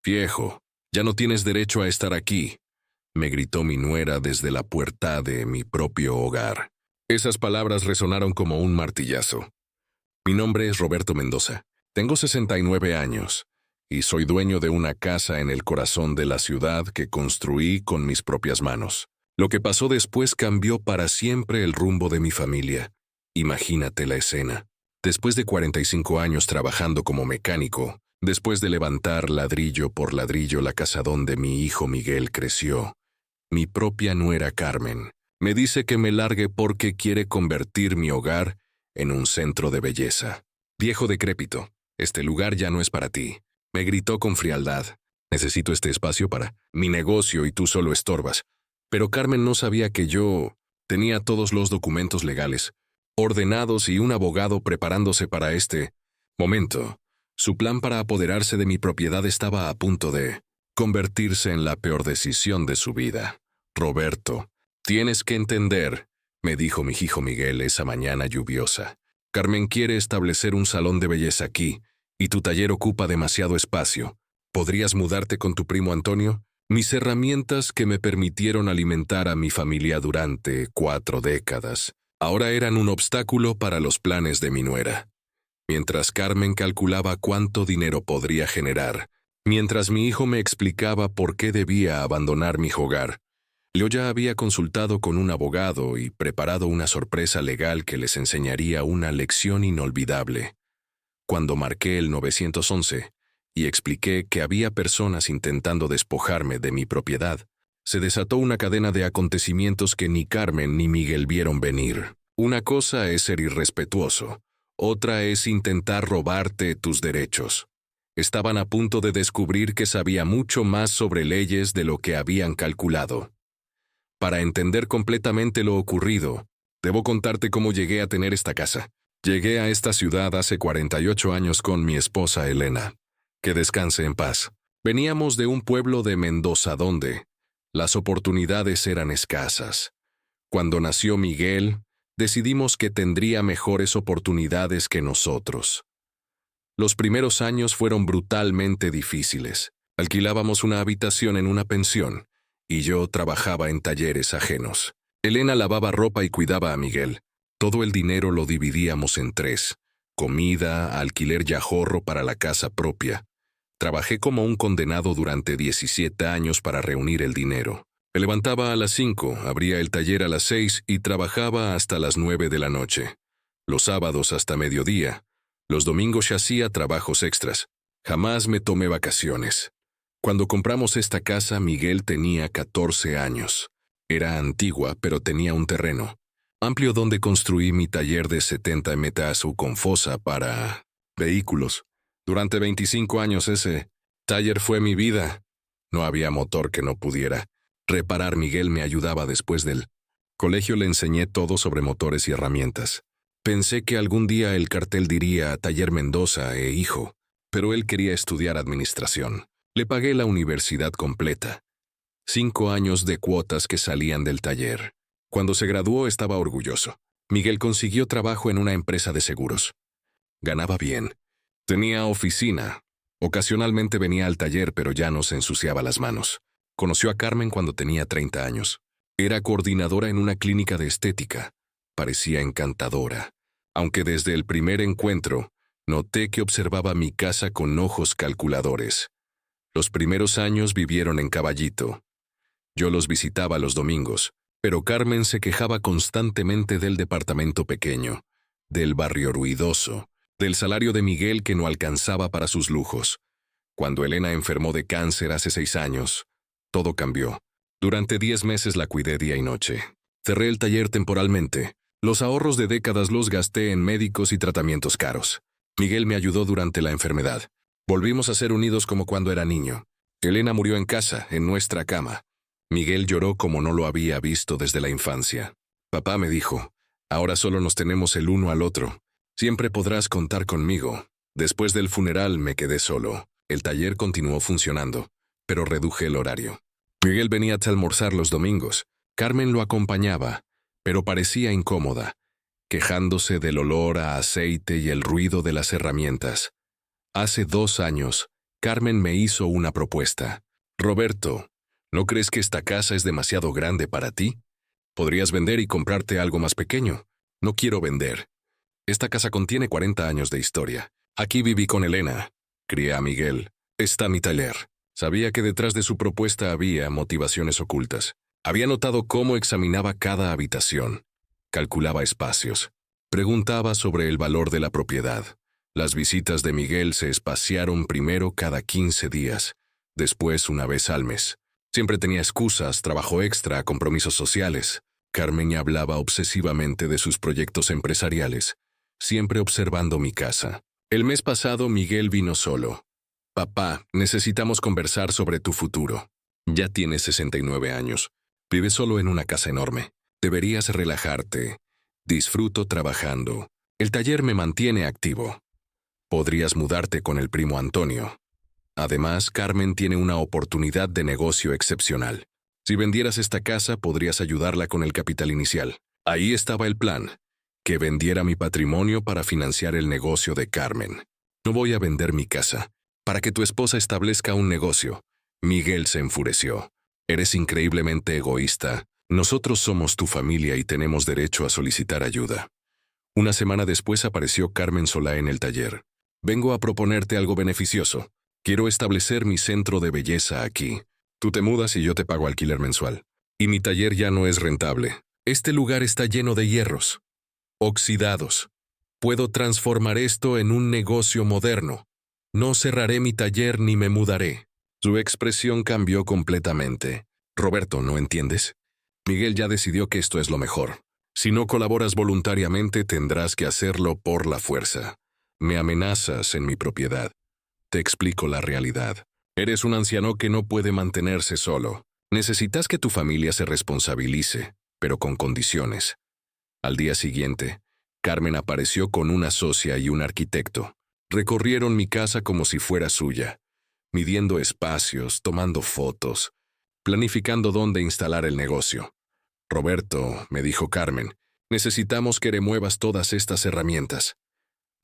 Viejo, ya no tienes derecho a estar aquí, me gritó mi nuera desde la puerta de mi propio hogar. Esas palabras resonaron como un martillazo. Mi nombre es Roberto Mendoza. Tengo 69 años y soy dueño de una casa en el corazón de la ciudad que construí con mis propias manos. Lo que pasó después cambió para siempre el rumbo de mi familia. Imagínate la escena. Después de 45 años trabajando como mecánico, después de levantar ladrillo por ladrillo la casa donde mi hijo Miguel creció, mi propia nuera Carmen me dice que me largue porque quiere convertir mi hogar en un centro de belleza. Viejo decrépito, este lugar ya no es para ti, me gritó con frialdad. Necesito este espacio para mi negocio y tú solo estorbas. Pero Carmen no sabía que yo tenía todos los documentos legales ordenados y un abogado preparándose para este momento. Su plan para apoderarse de mi propiedad estaba a punto de convertirse en la peor decisión de su vida. Roberto, tienes que entender, me dijo mi hijo Miguel esa mañana lluviosa. Carmen quiere establecer un salón de belleza aquí, y tu taller ocupa demasiado espacio. ¿Podrías mudarte con tu primo Antonio? Mis herramientas que me permitieron alimentar a mi familia durante 4 décadas, ahora eran un obstáculo para los planes de mi nuera. Mientras Carmen calculaba cuánto dinero podría generar, mientras mi hijo me explicaba por qué debía abandonar mi hogar, yo ya había consultado con un abogado y preparado una sorpresa legal que les enseñaría una lección inolvidable. Cuando marqué el 911 y expliqué que había personas intentando despojarme de mi propiedad, se desató una cadena de acontecimientos que ni Carmen ni Miguel vieron venir. Una cosa es ser irrespetuoso, otra es intentar robarte tus derechos. Estaban a punto de descubrir que sabía mucho más sobre leyes de lo que habían calculado. Para entender completamente lo ocurrido, debo contarte cómo llegué a tener esta casa. Llegué a esta ciudad hace 48 años con mi esposa Elena. Que descanse en paz. Veníamos de un pueblo de Mendoza donde las oportunidades eran escasas. Cuando nació Miguel, decidimos que tendría mejores oportunidades que nosotros. Los primeros años fueron brutalmente difíciles. Alquilábamos una habitación en una pensión, y yo trabajaba en talleres ajenos. Elena lavaba ropa y cuidaba a Miguel. Todo el dinero lo dividíamos en 3. Comida, alquiler y ahorro para la casa propia. Trabajé como un condenado durante 17 años para reunir el dinero. Me levantaba a las 5, abría el taller a las 6 y trabajaba hasta las 9 de la noche. Los sábados hasta mediodía. Los domingos hacía trabajos extras. Jamás me tomé vacaciones. Cuando compramos esta casa, Miguel tenía 14 años. Era antigua, pero tenía un terreno amplio donde construí mi taller de 70 metros con fosa para vehículos. Durante 25 años ese taller fue mi vida. No había motor que no pudiera reparar. Miguel me ayudaba después del colegio. Le enseñé todo sobre motores y herramientas. Pensé que algún día el cartel diría Taller Mendoza e hijo, pero él quería estudiar administración. Le pagué la universidad completa. 5 años de cuotas que salían del taller. Cuando se graduó estaba orgulloso. Miguel consiguió trabajo en una empresa de seguros. Ganaba bien. Tenía oficina. Ocasionalmente venía al taller, pero ya no se ensuciaba las manos. Conoció a Carmen cuando tenía 30 años. Era coordinadora en una clínica de estética. Parecía encantadora. Aunque desde el primer encuentro, noté que observaba mi casa con ojos calculadores. Los primeros años vivieron en Caballito. Yo los visitaba los domingos, pero Carmen se quejaba constantemente del departamento pequeño, del barrio ruidoso, del salario de Miguel que no alcanzaba para sus lujos. Cuando Elena enfermó de cáncer hace 6 años, todo cambió. Durante 10 meses la cuidé día y noche. Cerré el taller temporalmente. Los ahorros de décadas los gasté en médicos y tratamientos caros. Miguel me ayudó durante la enfermedad. Volvimos a ser unidos como cuando era niño. Elena murió en casa, en nuestra cama. Miguel lloró como no lo había visto desde la infancia. Papá me dijo, ahora solo nos tenemos el uno al otro. Siempre podrás contar conmigo. Después del funeral me quedé solo. El taller continuó funcionando, pero reduje el horario. Miguel venía a almorzar los domingos. Carmen lo acompañaba, pero parecía incómoda, quejándose del olor a aceite y el ruido de las herramientas. Hace 2 años, Carmen me hizo una propuesta. Roberto, ¿no crees que esta casa es demasiado grande para ti? Podrías vender y comprarte algo más pequeño. No quiero vender. Esta casa contiene 40 años de historia. Aquí viví con Elena. Crié a Miguel. Está mi taller. Sabía que detrás de su propuesta había motivaciones ocultas. Había notado cómo examinaba cada habitación. Calculaba espacios. Preguntaba sobre el valor de la propiedad. Las visitas de Miguel se espaciaron primero cada 15 días, después una vez al mes. Siempre tenía excusas, trabajo extra, compromisos sociales. Carmen hablaba obsesivamente de sus proyectos empresariales, siempre observando mi casa. El mes pasado Miguel vino solo. Papá, necesitamos conversar sobre tu futuro. Ya tienes 69 años. Vives solo en una casa enorme. Deberías relajarte. Disfruto trabajando. El taller me mantiene activo. Podrías mudarte con el primo Antonio. Además, Carmen tiene una oportunidad de negocio excepcional. Si vendieras esta casa, podrías ayudarla con el capital inicial. Ahí estaba el plan, que vendiera mi patrimonio para financiar el negocio de Carmen. No voy a vender mi casa. Para que tu esposa establezca un negocio. Miguel se enfureció. Eres increíblemente egoísta. Nosotros somos tu familia y tenemos derecho a solicitar ayuda. Una semana después apareció Carmen sola en el taller. Vengo a proponerte algo beneficioso. Quiero establecer mi centro de belleza aquí. Tú te mudas y yo te pago alquiler mensual. Y mi taller ya no es rentable. Este lugar está lleno de hierros. Oxidados. Puedo transformar esto en un negocio moderno. No cerraré mi taller ni me mudaré. Su expresión cambió completamente. Roberto, ¿no entiendes? Miguel ya decidió que esto es lo mejor. Si no colaboras voluntariamente, tendrás que hacerlo por la fuerza. Me amenazas en mi propiedad. Te explico la realidad. Eres un anciano que no puede mantenerse solo. Necesitas que tu familia se responsabilice, pero con condiciones. Al día siguiente, Carmen apareció con una socia y un arquitecto. Recorrieron mi casa como si fuera suya, midiendo espacios, tomando fotos, planificando dónde instalar el negocio. Roberto, me dijo Carmen, necesitamos que remuevas todas estas herramientas.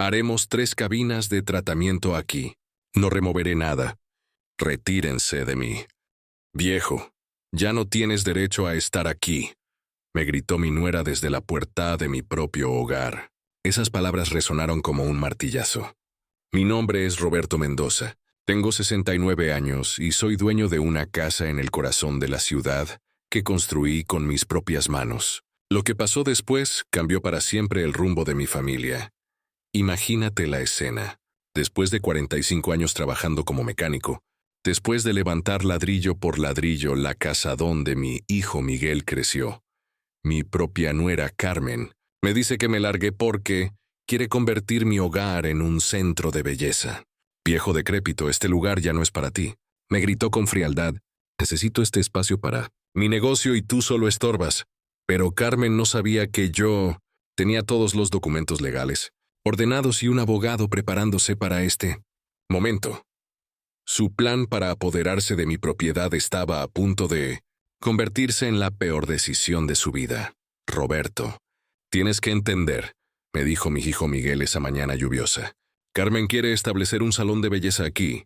Haremos 3 cabinas de tratamiento aquí. No removeré nada. Retírense de mí. Viejo, ya no tienes derecho a estar aquí, me gritó mi nuera desde la puerta de mi propio hogar. Esas palabras resonaron como un martillazo. Mi nombre es Roberto Mendoza. Tengo 69 años y soy dueño de una casa en el corazón de la ciudad que construí con mis propias manos. Lo que pasó después cambió para siempre el rumbo de mi familia. Imagínate la escena. Después de 45 años trabajando como mecánico, después de levantar ladrillo por ladrillo la casa donde mi hijo Miguel creció, mi propia nuera Carmen me dice que me largué porque quiere convertir mi hogar en un centro de belleza. Viejo decrépito, este lugar ya no es para ti. Me gritó con frialdad. Necesito este espacio para mi negocio y tú solo estorbas. Pero Carmen no sabía que yo tenía todos los documentos legales, ordenados y un abogado preparándose para este momento. Su plan para apoderarse de mi propiedad estaba a punto de convertirse en la peor decisión de su vida. Roberto, tienes que entender, me dijo mi hijo Miguel esa mañana lluviosa. Carmen quiere establecer un salón de belleza aquí,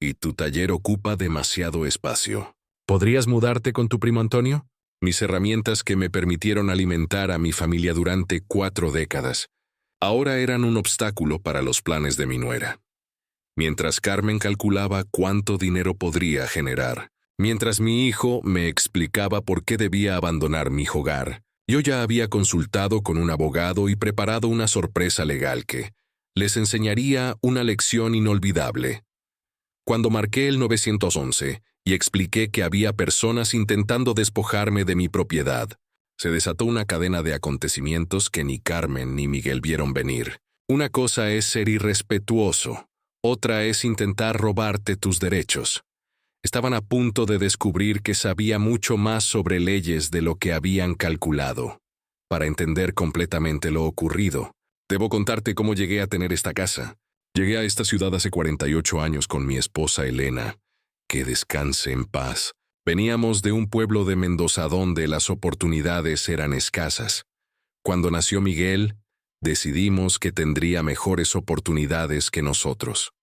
y tu taller ocupa demasiado espacio. ¿Podrías mudarte con tu primo Antonio? Mis herramientas que me permitieron alimentar a mi familia durante 4 décadas, ahora eran un obstáculo para los planes de mi nuera. Mientras Carmen calculaba cuánto dinero podría generar, mientras mi hijo me explicaba por qué debía abandonar mi hogar, yo ya había consultado con un abogado y preparado una sorpresa legal que les enseñaría una lección inolvidable. Cuando marqué el 911 y expliqué que había personas intentando despojarme de mi propiedad, se desató una cadena de acontecimientos que ni Carmen ni Miguel vieron venir. Una cosa es ser irrespetuoso, otra es intentar robarte tus derechos. Estaban a punto de descubrir que sabía mucho más sobre leyes de lo que habían calculado. Para entender completamente lo ocurrido, debo contarte cómo llegué a tener esta casa. Llegué a esta ciudad hace 48 años con mi esposa Elena. Que descanse en paz. Veníamos de un pueblo de Mendoza donde las oportunidades eran escasas. Cuando nació Miguel, decidimos que tendría mejores oportunidades que nosotros.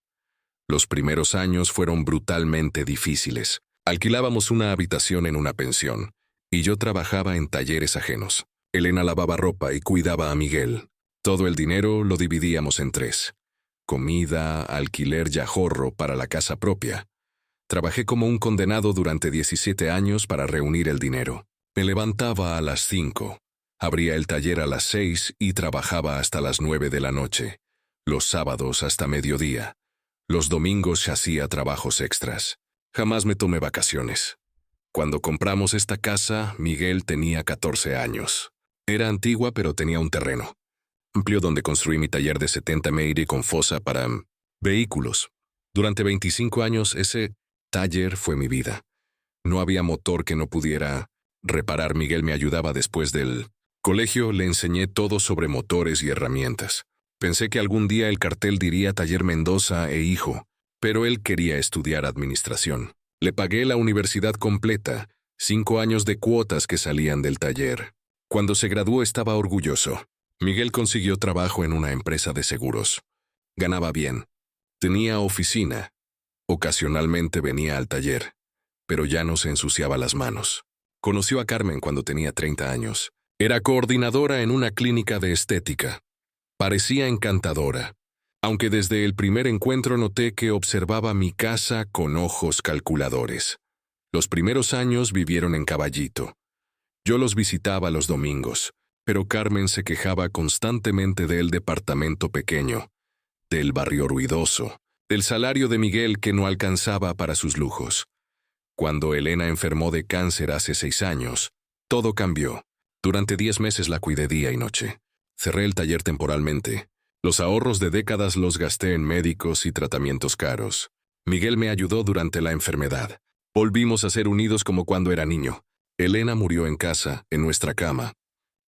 Los primeros años fueron brutalmente difíciles. Alquilábamos una habitación en una pensión, y yo trabajaba en talleres ajenos. Elena lavaba ropa y cuidaba a Miguel. Todo el dinero lo dividíamos en tres: comida, alquiler y ahorro para la casa propia. Trabajé como un condenado durante 17 años para reunir el dinero. Me levantaba a las 5, abría el taller a las 6 y trabajaba hasta las 9 de la noche. Los sábados hasta mediodía. Los domingos hacía trabajos extras. Jamás me tomé vacaciones. Cuando compramos esta casa, Miguel tenía 14 años. Era antigua, pero tenía un terreno amplio donde construí mi taller de 70 Meire con fosa para vehículos. Durante 25 años ese taller fue mi vida. No había motor que no pudiera reparar. Miguel me ayudaba después del colegio. Le enseñé todo sobre motores y herramientas. Pensé que algún día el cartel diría Taller Mendoza e Hijo, pero él quería estudiar administración. Le pagué la universidad completa, 5 años de cuotas que salían del taller. Cuando se graduó estaba orgulloso. Miguel consiguió trabajo en una empresa de seguros. Ganaba bien. Tenía oficina. Ocasionalmente venía al taller, pero ya no se ensuciaba las manos. Conoció a Carmen cuando tenía 30 años. Era coordinadora en una clínica de estética. Parecía encantadora, aunque desde el primer encuentro noté que observaba mi casa con ojos calculadores. Los primeros años vivieron en Caballito. Yo los visitaba los domingos, pero Carmen se quejaba constantemente del departamento pequeño, del barrio ruidoso, del salario de Miguel que no alcanzaba para sus lujos. Cuando Elena enfermó de cáncer hace 6 años, todo cambió. Durante 10 meses la cuidé día y noche. Cerré el taller temporalmente. Los ahorros de décadas los gasté en médicos y tratamientos caros. Miguel me ayudó durante la enfermedad. Volvimos a ser unidos como cuando era niño. Elena murió en casa, en nuestra cama.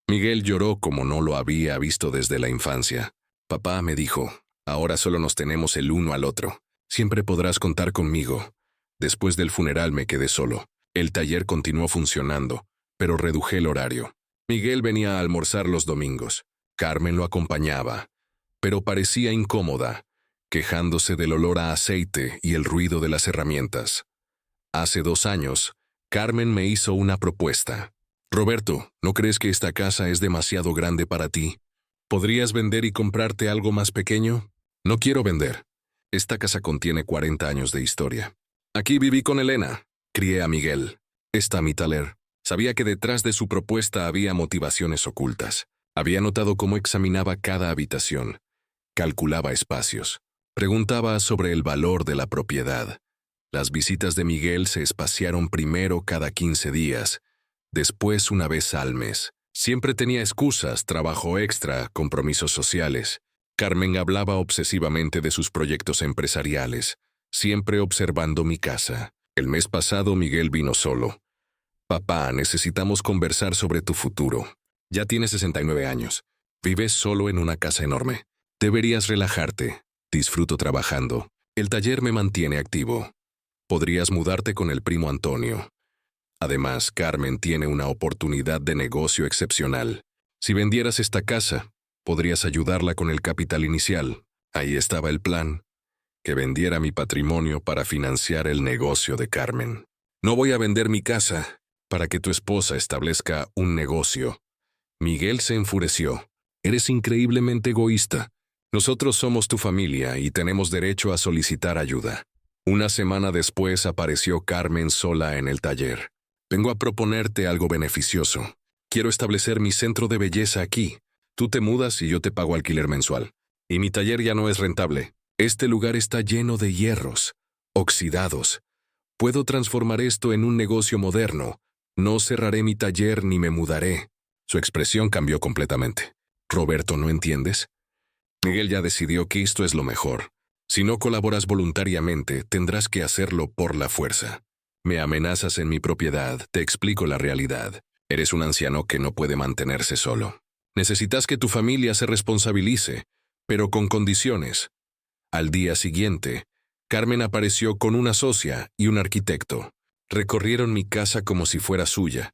Miguel lloró como no lo había visto desde la infancia. Papá me dijo, ahora solo nos tenemos el uno al otro. Siempre podrás contar conmigo. Después del funeral me quedé solo. El taller continuó funcionando, pero reduje el horario. Miguel venía a almorzar los domingos. Carmen lo acompañaba, pero parecía incómoda, quejándose del olor a aceite y el ruido de las herramientas. Hace 2 años, Carmen me hizo una propuesta. Roberto, ¿no crees que esta casa es demasiado grande para ti? ¿Podrías vender y comprarte algo más pequeño? No quiero vender. Esta casa contiene 40 años de historia. Aquí viví con Elena. Crié a Miguel. Está mi taller. Sabía que detrás de su propuesta había motivaciones ocultas. Había notado cómo examinaba cada habitación. Calculaba espacios. Preguntaba sobre el valor de la propiedad. Las visitas de Miguel se espaciaron primero cada 15 días, después una vez al mes. Siempre tenía excusas, trabajo extra, compromisos sociales. Carmen hablaba obsesivamente de sus proyectos empresariales, siempre observando mi casa. El mes pasado Miguel vino solo. Papá, necesitamos conversar sobre tu futuro. Ya tienes 69 años. Vives solo en una casa enorme. Deberías relajarte. Disfruto trabajando. El taller me mantiene activo. Podrías mudarte con el primo Antonio. Además, Carmen tiene una oportunidad de negocio excepcional. Si vendieras esta casa, podrías ayudarla con el capital inicial. Ahí estaba el plan, que vendiera mi patrimonio para financiar el negocio de Carmen. No voy a vender mi casa para que tu esposa establezca un negocio. Miguel se enfureció. Eres increíblemente egoísta. Nosotros somos tu familia y tenemos derecho a solicitar ayuda. Una semana después apareció Carmen sola en el taller. Vengo a proponerte algo beneficioso. Quiero establecer mi centro de belleza aquí. Tú te mudas y yo te pago alquiler mensual. Y mi taller ya no es rentable. Este lugar está lleno de hierros, oxidados. Puedo transformar esto en un negocio moderno. No cerraré mi taller ni me mudaré. Su expresión cambió completamente. Roberto, ¿no entiendes? Miguel ya decidió que esto es lo mejor. Si no colaboras voluntariamente, tendrás que hacerlo por la fuerza. Me amenazas en mi propiedad, te explico la realidad. Eres un anciano que no puede mantenerse solo. Necesitas que tu familia se responsabilice, pero con condiciones. Al día siguiente, Carmen apareció con una socia y un arquitecto. Recorrieron mi casa como si fuera suya,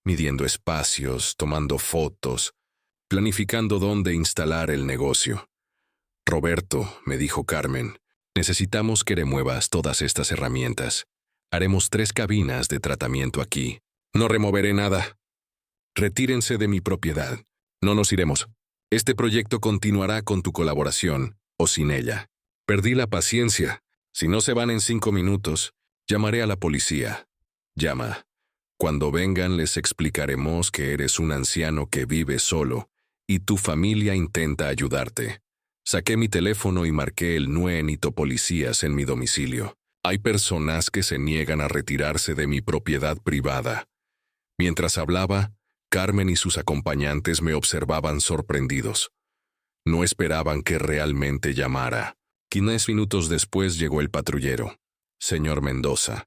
midiendo espacios, tomando fotos, planificando dónde instalar el negocio. Roberto, me dijo Carmen, Necesitamos que remuevas todas estas herramientas. Haremos 3 cabinas de tratamiento aquí. No removeré nada. Retírense de mi propiedad. No nos iremos. Este proyecto continuará con tu colaboración, o sin ella. Perdí la paciencia. Si no se van en 5 minutos, llamaré a la policía. Llama. Cuando vengan les explicaremos que eres un anciano que vive solo y tu familia intenta ayudarte. Saqué mi teléfono y marqué el 9 policías en mi domicilio. Hay personas que se niegan a retirarse de mi propiedad privada. Mientras hablaba, Carmen y sus acompañantes me observaban sorprendidos. No esperaban que realmente llamara. 15 minutos después llegó el patrullero. Señor Mendoza,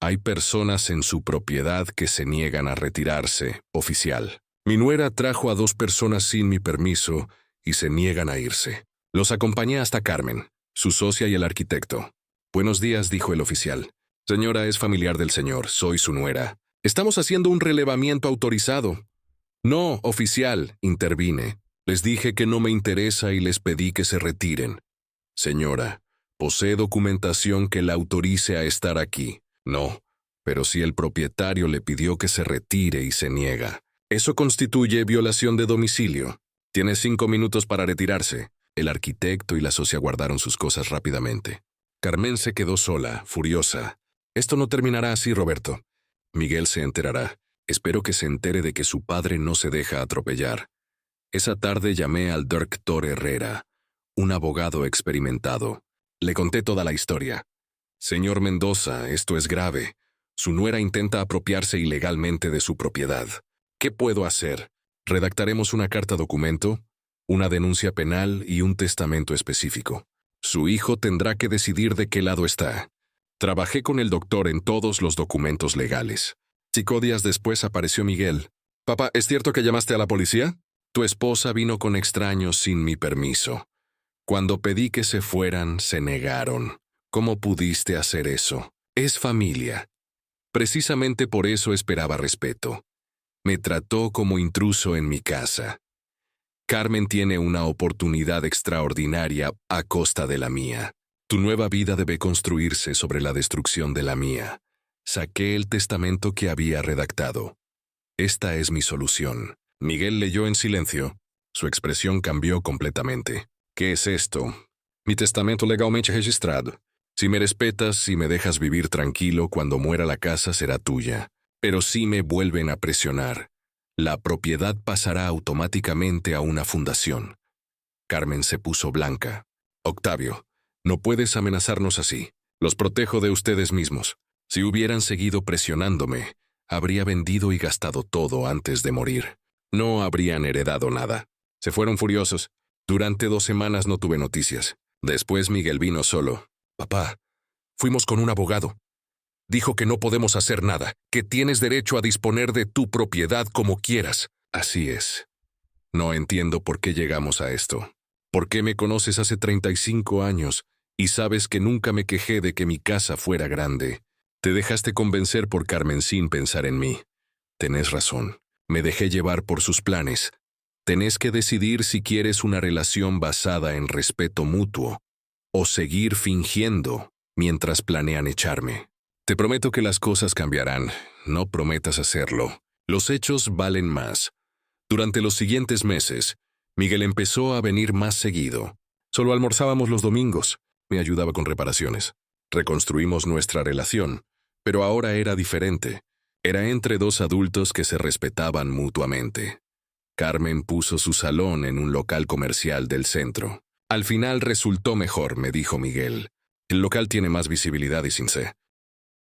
hay personas en su propiedad que se niegan a retirarse, oficial. Mi nuera trajo a 2 personas sin mi permiso y se niegan a irse. Los acompañé hasta Carmen, su socia y el arquitecto. Buenos días, dijo el oficial. Señora, es familiar del señor, soy su nuera. Estamos haciendo un relevamiento autorizado. No, oficial, intervine. Les dije que no me interesa y les pedí que se retiren. Señora, posee documentación que la autorice a estar aquí. No, pero si el propietario le pidió que se retire y se niega. Eso constituye violación de domicilio. Tiene 5 minutos para retirarse. El arquitecto y la socia guardaron sus cosas rápidamente. Carmen se quedó sola, furiosa. Esto no terminará así, Roberto. Miguel se enterará. Espero que se entere de que su padre no se deja atropellar. Esa tarde llamé al Dr. Herrera, un abogado experimentado. Le conté toda la historia. Señor Mendoza, esto es grave. Su nuera intenta apropiarse ilegalmente de su propiedad. ¿Qué puedo hacer? Redactaremos una carta documento, una denuncia penal y un testamento específico. Su hijo tendrá que decidir de qué lado está. Trabajé con el doctor en todos los documentos legales. 5 días después apareció Miguel. Papá, ¿es cierto que llamaste a la policía? Tu esposa vino con extraños sin mi permiso. Cuando pedí que se fueran, se negaron. ¿Cómo pudiste hacer eso? Es familia. Precisamente por eso esperaba respeto. Me trató como intruso en mi casa. Carmen tiene una oportunidad extraordinaria a costa de la mía. Tu nueva vida debe construirse sobre la destrucción de la mía. Saqué el testamento que había redactado. Esta es mi solución. Miguel leyó en silencio. Su expresión cambió completamente. ¿Qué es esto? Mi testamento legalmente registrado. Si me respetas y me dejas vivir tranquilo, cuando muera la casa será tuya. Pero si me vuelven a presionar, la propiedad pasará automáticamente a una fundación. Carmen se puso blanca. Octavio, no puedes amenazarnos así. Los protejo de ustedes mismos. Si hubieran seguido presionándome, habría vendido y gastado todo antes de morir. No habrían heredado nada. Se fueron furiosos. Durante 2 semanas no tuve noticias. Después Miguel vino solo. Papá, fuimos con un abogado. Dijo que no podemos hacer nada, que tienes derecho a disponer de tu propiedad como quieras. Así es. No entiendo por qué llegamos a esto. ¿Por qué me conoces hace 35 años y sabes que nunca me quejé de que mi casa fuera grande? Te dejaste convencer por Carmen sin pensar en mí. Tenés razón. Me dejé llevar por sus planes. Tenés que decidir si quieres una relación basada en respeto mutuo o seguir fingiendo mientras planean echarme. Te prometo que las cosas cambiarán. No prometas hacerlo. Los hechos valen más. Durante los siguientes meses, Miguel empezó a venir más seguido. Solo almorzábamos los domingos. Me ayudaba con reparaciones. Reconstruimos nuestra relación, pero ahora era diferente. Era entre 2 adultos que se respetaban mutuamente. Carmen puso su salón en un local comercial del centro. Al final resultó mejor, me dijo Miguel. El local tiene más visibilidad y sin sé.